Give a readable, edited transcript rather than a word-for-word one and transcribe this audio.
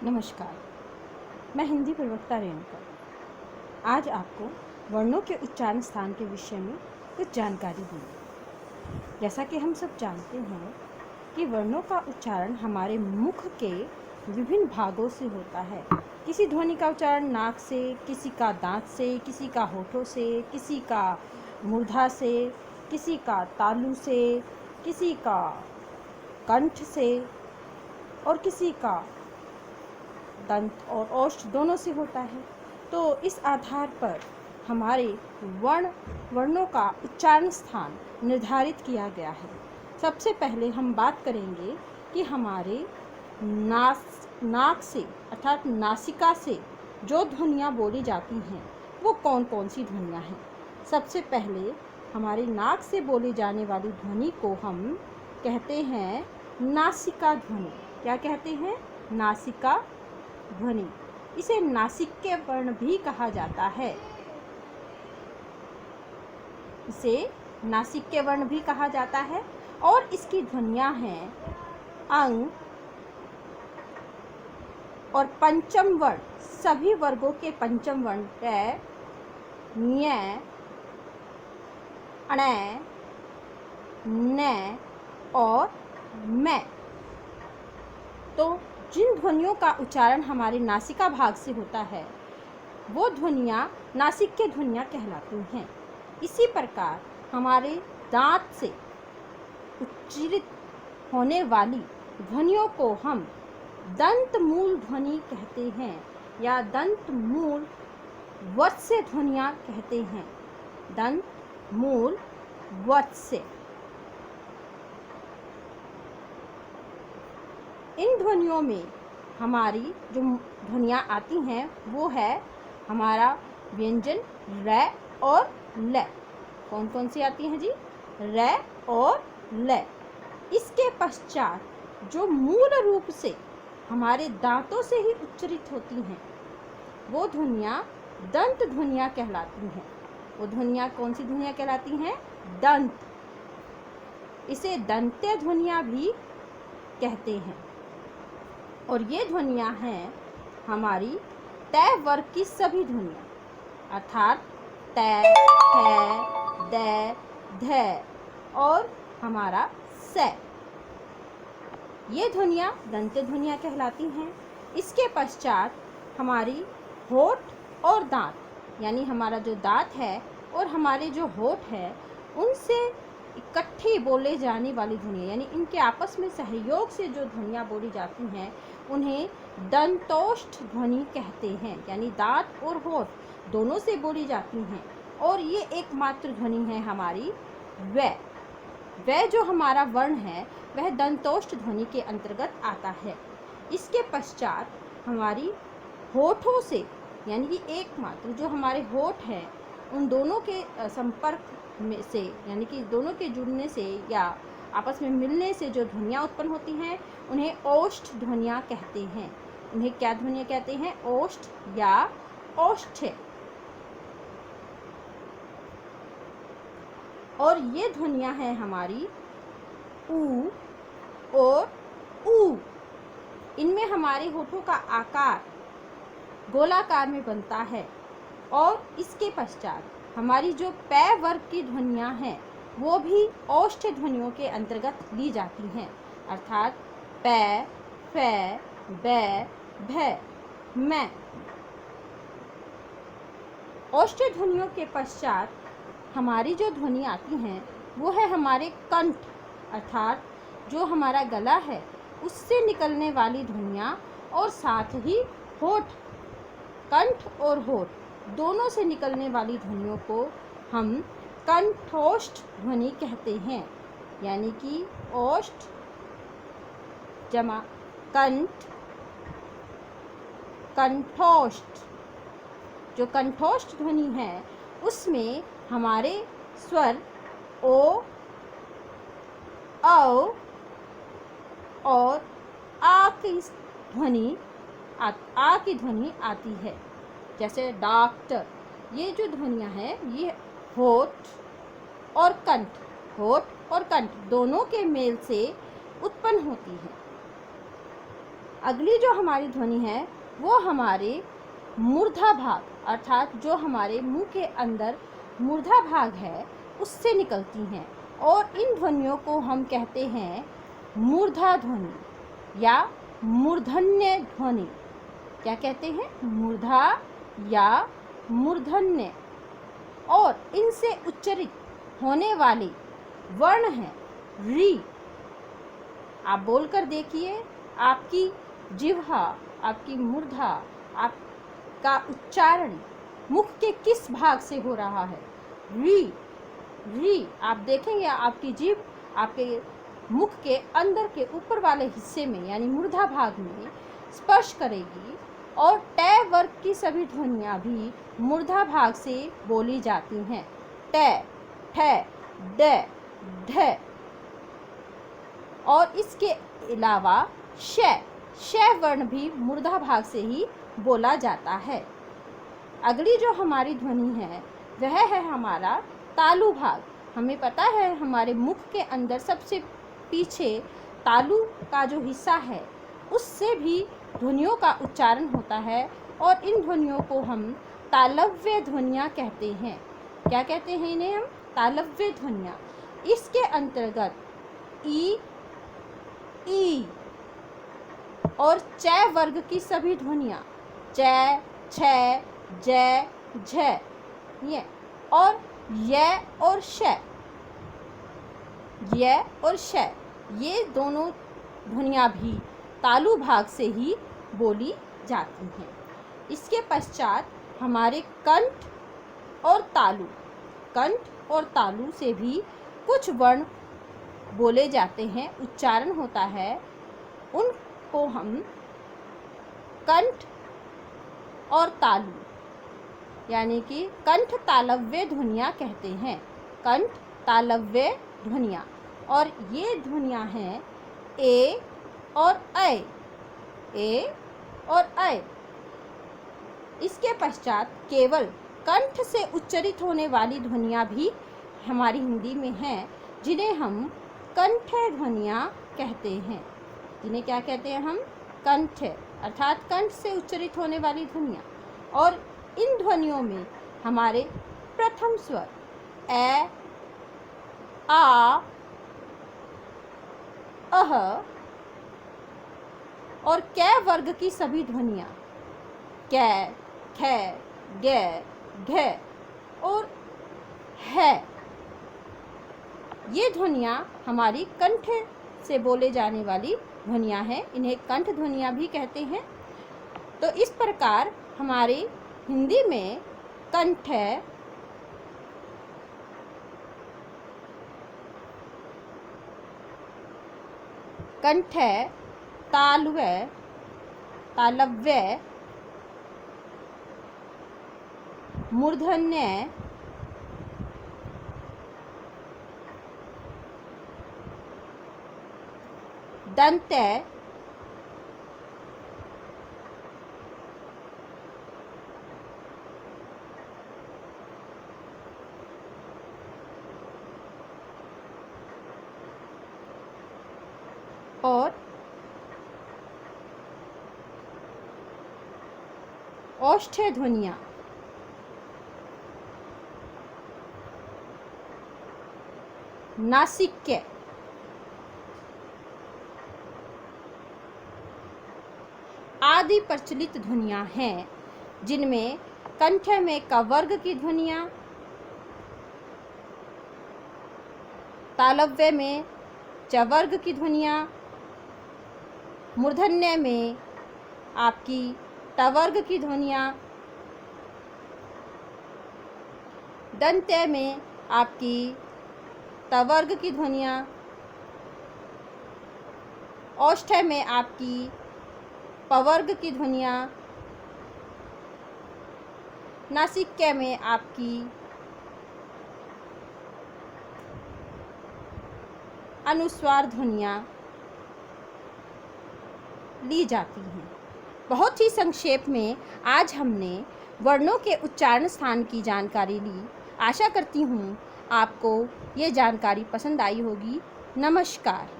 नमस्कार, मैं हिंदी प्रवक्ता रेणुका। आज आपको वर्णों के उच्चारण स्थान के विषय में कुछ जानकारी दूंगी। जैसा कि हम सब जानते हैं कि वर्णों का उच्चारण हमारे मुख के विभिन्न भागों से होता है। किसी ध्वनि का उच्चारण नाक से, किसी का दांत से, किसी का होठों से, किसी का मूर्धा से, किसी का तालु से, किसी का कंठ से और किसी का दंत और ओष्ठ दोनों से होता है। तो इस आधार पर हमारे वर्णों का उच्चारण स्थान निर्धारित किया गया है। सबसे पहले हम बात करेंगे कि हमारे नाक से अर्थात नासिका से जो ध्वनियाँ बोली जाती हैं वो कौन कौन सी ध्वनियाँ हैं। सबसे पहले हमारी नाक से बोली जाने वाली ध्वनि को हम कहते हैं नासिका ध्वनि। क्या कहते हैं? नासिका ध्वनि। इसे नासिक्य वर्ण भी कहा जाता है। इसे नासिक्य वर्ण भी कहा जाता है और इसकी ध्वनियां हैं अंग और पंचम वर्ण। सभी वर्गों के पंचम वर्ण ट, ञ, ण, न और म। तो जिन ध्वनियों का उच्चारण हमारे नासिका भाग से होता है वो ध्वनियाँ नासिक्य ध्वनियाँ कहलाती हैं। इसी प्रकार हमारे दांत से उच्चारित होने वाली ध्वनियों को हम दंत मूल ध्वनि कहते हैं या दंत मूल वत्स्य ध्वनियाँ कहते हैं। दंत मूल वत्स्य। इन ध्वनियों में हमारी जो ध्वनियाँ आती हैं वो है हमारा व्यंजन र और ल। कौन कौन सी आती हैं जी? र और ल। इसके पश्चात जो मूल रूप से हमारे दांतों से ही उच्चारित होती हैं वो ध्वनियाँ दंत ध्वनियाँ कहलाती हैं। वो ध्वनियाँ कौन सी ध्वनियाँ कहलाती हैं? दंत। इसे दंत्य ध्वनियाँ भी कहते हैं। और ये ध्वनियाँ हैं हमारी तय वर्ग की सभी ध्वनियाँ अर्थात तय, थ, द, ध और हमारा स। ये ध्वनियाँ दंत्य ध्वनियाँ कहलाती हैं। इसके पश्चात हमारी होठ और दांत यानी हमारा जो दांत है और हमारे जो होठ है उनसे इकट्ठी बोले जाने वाली ध्वनियाँ यानी इनके आपस में सहयोग से जो ध्वनियाँ बोली जाती हैं उन्हें दंतोष्ठ ध्वनि कहते हैं। यानी दांत और होठ दोनों से बोली जाती हैं और ये एकमात्र ध्वनि है हमारी व जो हमारा वर्ण है वह दंतोष्ठ ध्वनि के अंतर्गत आता है। इसके पश्चात हमारी होठों से यानी कि एकमात्र जो हमारे होठ हैं उन दोनों के संपर्क में से यानी कि दोनों के जुड़ने से या आपस में मिलने से जो ध्वनियाँ उत्पन्न होती हैं उन्हें ओष्ठ ध्वनियाँ कहते हैं। उन्हें क्या ध्वनियाँ कहते हैं? ओष्ठ या ओष्ठ्य। और ये ध्वनियाँ हैं हमारी ऊ और ऊ। इनमें हमारे होठों का आकार गोलाकार में बनता है और इसके पश्चात हमारी जो पै वर्ग की ध्वनियाँ हैं वो भी ओष्ठ्य ध्वनियों के अंतर्गत ली जाती हैं अर्थात पै, फै, बै, भै, मै। ओष्ठ्य ध्वनियों के पश्चात हमारी जो ध्वनि आती हैं वो है हमारे कंठ अर्थात जो हमारा गला है उससे निकलने वाली ध्वनियाँ और साथ ही होठ, कंठ और होठ दोनों से निकलने वाली ध्वनियों को हम कंठोष्ठ ध्वनि कहते हैं। यानी कि ओष्ठ जमा कंठ, कंठोष्ठ। जो कंठोष्ठ ध्वनि है उसमें हमारे स्वर ओ, औ और आ की ध्वनि आती है। जैसे डॉक्टर। ये जो ध्वनियाँ हैं ये होठ और कंठ दोनों के मेल से उत्पन्न होती हैं। अगली जो हमारी ध्वनि है वो हमारे मूर्धा भाग अर्थात जो हमारे मुंह के अंदर मूर्धा भाग है उससे निकलती हैं और इन ध्वनियों को हम कहते हैं मूर्धा ध्वनि या मूर्धन्य ध्वनि। क्या कहते हैं? मूर्धा या मूर्धन्य। और इनसे उच्चारित होने वाले वर्ण हैं री। आप बोलकर देखिए, आपकी जिह्वा, आपकी मूर्धा, आपका उच्चारण मुख के किस भाग से हो रहा है? री। री। आप देखेंगे आपकी जीभ आपके मुख के अंदर के ऊपर वाले हिस्से में यानी मूर्धा भाग में स्पर्श करेगी और ट वर्ग की सभी ध्वनियाँ भी मूर्धा भाग से बोली जाती हैं। ट, ठ, ड, ढ। और इसके अलावा श वर्ण भी मूर्धा भाग से ही बोला जाता है। अगली जो हमारी ध्वनि है वह है हमारा तालु भाग। हमें पता है हमारे मुख के अंदर सबसे पीछे तालु का जो हिस्सा है उससे भी ध्वनियों का उच्चारण होता है और इन ध्वनियों को हम तालव्य ध्वनियाँ कहते हैं। क्या कहते हैं इन्हें हम? तालव्य ध्वनियाँ। इसके अंतर्गत ई और च वर्ग की सभी ध्वनियाँ च, छ, ज, झ ये और य और श, ये दोनों ध्वनियाँ भी तालु भाग से ही बोली जाती हैं। इसके पश्चात हमारे कंठ और तालु से भी कुछ वर्ण बोले जाते हैं, उच्चारण होता है। उनको हम कंठ और तालु यानी कि कंठ तालव्य ध्वनियाँ कहते हैं। कंठ तालव्य ध्वनियाँ। और ये ध्वनियाँ हैं ए और ऐ, ए और ऐ। इसके पश्चात केवल कंठ से उच्चारित होने वाली ध्वनियाँ भी हमारी हिंदी में हैं, जिन्हें हम कंठ ध्वनियाँ कहते हैं। जिन्हें क्या कहते हैं हम? कंठ, अर्थात कंठ से उच्चारित होने वाली ध्वनियाँ। और इन ध्वनियों में हमारे प्रथम स्वर ए, आ, अह और कै वर्ग की सभी ध्वनियाँ कै, ख, ग, घ और है, ये ध्वनियाँ हमारी कंठ से बोले जाने वाली ध्वनियाँ हैं। इन्हें कंठ ध्वनियाँ भी कहते हैं। तो इस प्रकार हमारे हिंदी में कंठ, तालव्य, मूर्धन्य, दंत्य, और ओष्ठ ध्वनियाँ। नासिक्य, आदि प्रचलित ध्वनियाँ हैं, जिनमें कंठ में क वर्ग की ध्वनियाँ, तालव्य में च वर्ग की ध्वनियाँ, मूर्धन्य में आपकी ट वर्ग की ध्वनियाँ, दंत्य में आपकी त वर्ग की ध्वनियाँ, ओष्ठ में आपकी प वर्ग की ध्वनियाँ, नासिक्य में आपकी अनुस्वार ध्वनियाँ ली जाती हैं। बहुत ही संक्षेप में आज हमने वर्णों के उच्चारण स्थान की जानकारी ली। आशा करती हूँ आपको ये जानकारी पसंद आई होगी। नमस्कार।